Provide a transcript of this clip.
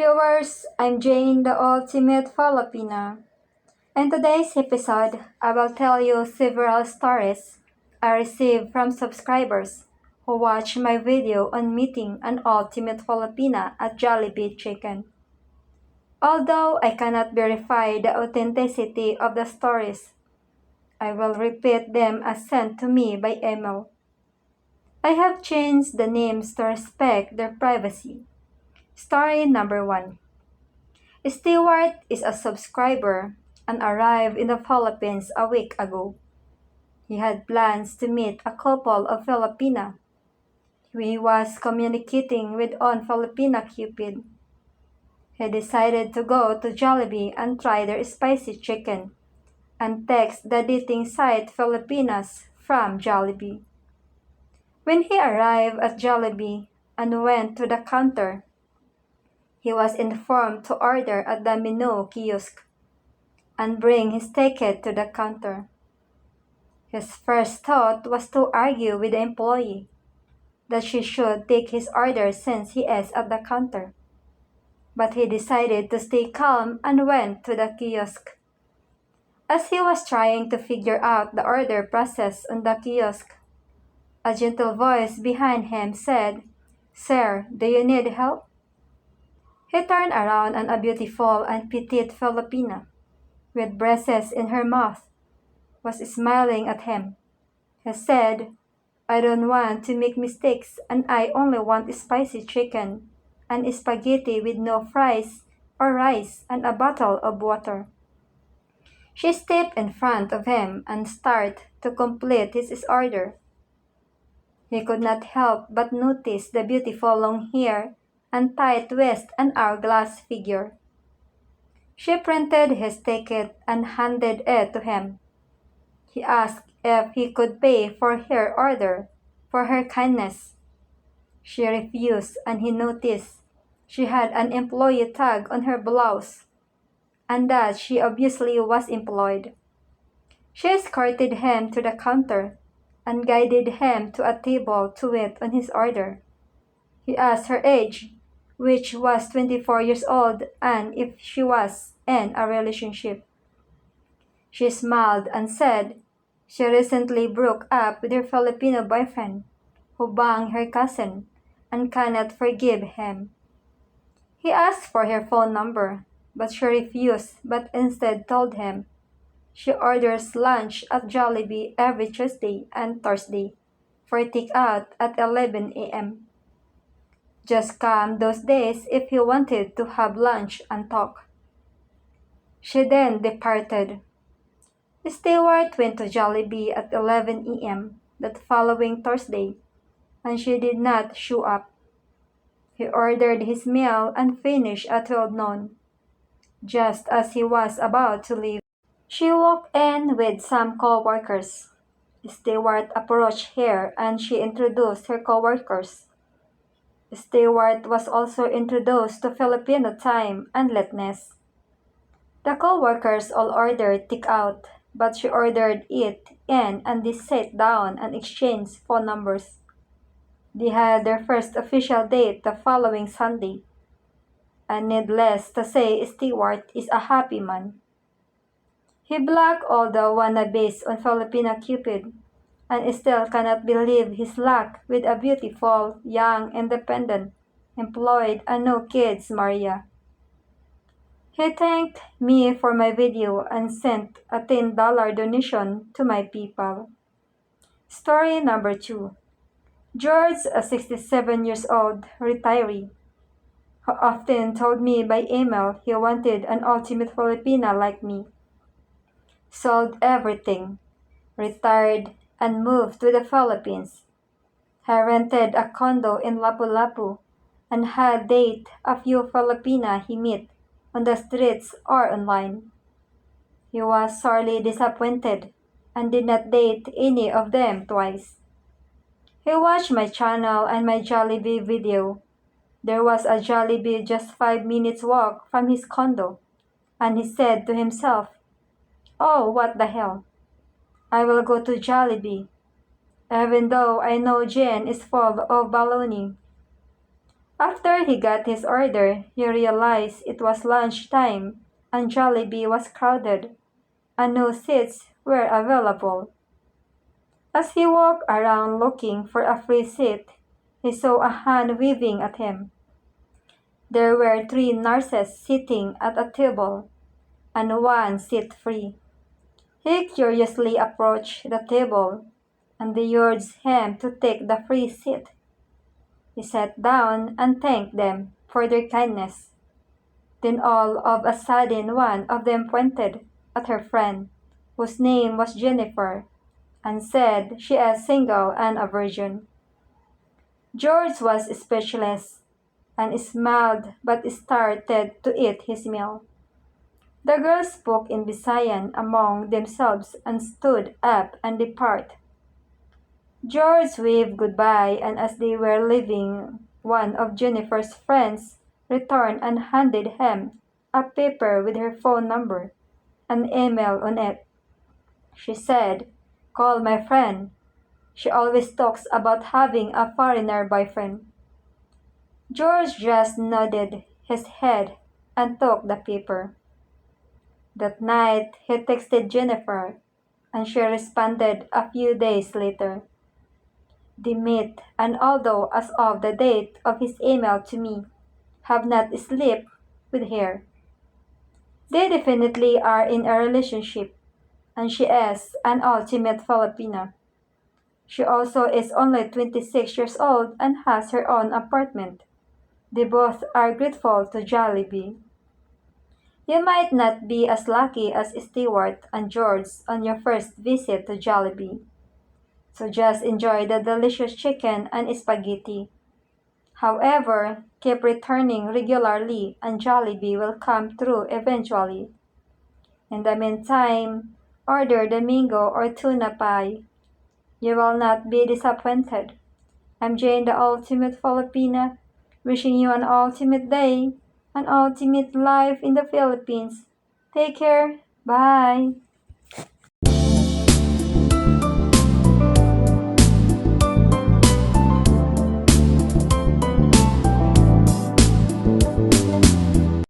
viewers, I'm Jane, the ultimate Filipina. In today's episode, I will tell you several stories I received from subscribers who watched my video on meeting an ultimate Filipina at Jollibee Chicken. Although I cannot verify the authenticity of the stories, I will repeat them as sent to me by email. I have changed the names to respect their privacy. Story number 1. Stewart is a subscriber and arrived in the Philippines a week ago. He had plans to meet a couple of Filipina who he was communicating with on Filipina Cupid. He decided to go to Jollibee and try their spicy chicken and text the dating site Filipinas from Jollibee. When he arrived at Jollibee and went to the counter, he was informed to order at the menu kiosk and bring his ticket to the counter. His first thought was to argue with the employee that she should take his order since he is at the counter. But he decided to stay calm and went to the kiosk. As he was trying to figure out the order process on the kiosk, a gentle voice behind him said, "Sir, do you need help?" He turned around and a beautiful and petite Filipina, with braces in her mouth, was smiling at him. He said, "I don't want to make mistakes and I only want spicy chicken and spaghetti with no fries or rice and a bottle of water." She stepped in front of him and started to complete his order. He could not help but notice the beautiful long hair and tight waist and hourglass figure. She printed his ticket and handed it to him. He asked if he could pay for her order for her kindness. She refused and he noticed she had an employee tag on her blouse and that she obviously was employed. She escorted him to the counter and guided him to a table to wait on his order. He asked her age, which was 24 years old, and if she was in a relationship. She smiled and said she recently broke up with her Filipino boyfriend, who banged her cousin, and cannot forgive him. He asked for her phone number, but she refused, but instead told him she orders lunch at Jollibee every Tuesday and Thursday for takeout at 11 a.m. Just come those days if he wanted to have lunch and talk. She then departed. Stewart went to Jollibee at 11 a.m. that following Thursday, and she did not show up. He ordered his meal and finished at 12 noon. Just as he was about to leave, she walked in with some co-workers. Stewart approached her and she introduced her co-workers. Stewart was also introduced to Filipino time and lateness. The co-workers all ordered takeout, but she ordered it in and they sat down and exchanged phone numbers. They had their first official date the following Sunday. And needless to say, Stewart is a happy man. He blocked all the wannabes on Filipina Cupid and still cannot believe his luck with a beautiful, young, independent, employed, and no kids Maria. He thanked me for my video and sent a $10 donation to my PayPal. Story number 2. George, a 67 years old retiree, who often told me by email he wanted an ultimate Filipina like me, sold everything, retired, and moved to the Philippines. He rented a condo in Lapu-Lapu and had date a few Filipina he met on the streets or online. He was sorely disappointed and did not date any of them twice. He watched my channel and my Jollibee video. There was a Jollibee just 5 minutes walk from his condo, and he said to himself, "Oh, what the hell? I will go to Jollibee, even though I know Jen is full of baloney." After he got his order, he realized it was lunchtime and Jollibee was crowded and no seats were available. As he walked around looking for a free seat, he saw a hand waving at him. There were 3 nurses sitting at a table and 1 seat free. He curiously approached the table and they urged him to take the free seat. He sat down and thanked them for their kindness. Then all of a sudden one of them pointed at her friend, whose name was Jennifer, and said she is single and a virgin. George was speechless and smiled but started to eat his meal. The girls spoke in Visayan among themselves and stood up and departed. George waved goodbye, and as they were leaving, one of Jennifer's friends returned and handed him a paper with her phone number and email on it. She said, "Call my friend. She always talks about having a foreigner boyfriend." George just nodded his head and took the paper. That night, he texted Jennifer, and she responded a few days later. They met, and although as of the date of his email to me, have not slept with her. They definitely are in a relationship, and she is an ultimate Filipina. She also is only 26 years old and has her own apartment. They both are grateful to Jollibee. You might not be as lucky as Stewart and George on your first visit to Jollibee. So just enjoy the delicious chicken and spaghetti. However, keep returning regularly and Jollibee will come through eventually. In the meantime, order the mango or tuna pie. You will not be disappointed. I'm Jane, the ultimate Filipina, wishing you an ultimate day, an ultimate life in the Philippines. Take care. Bye.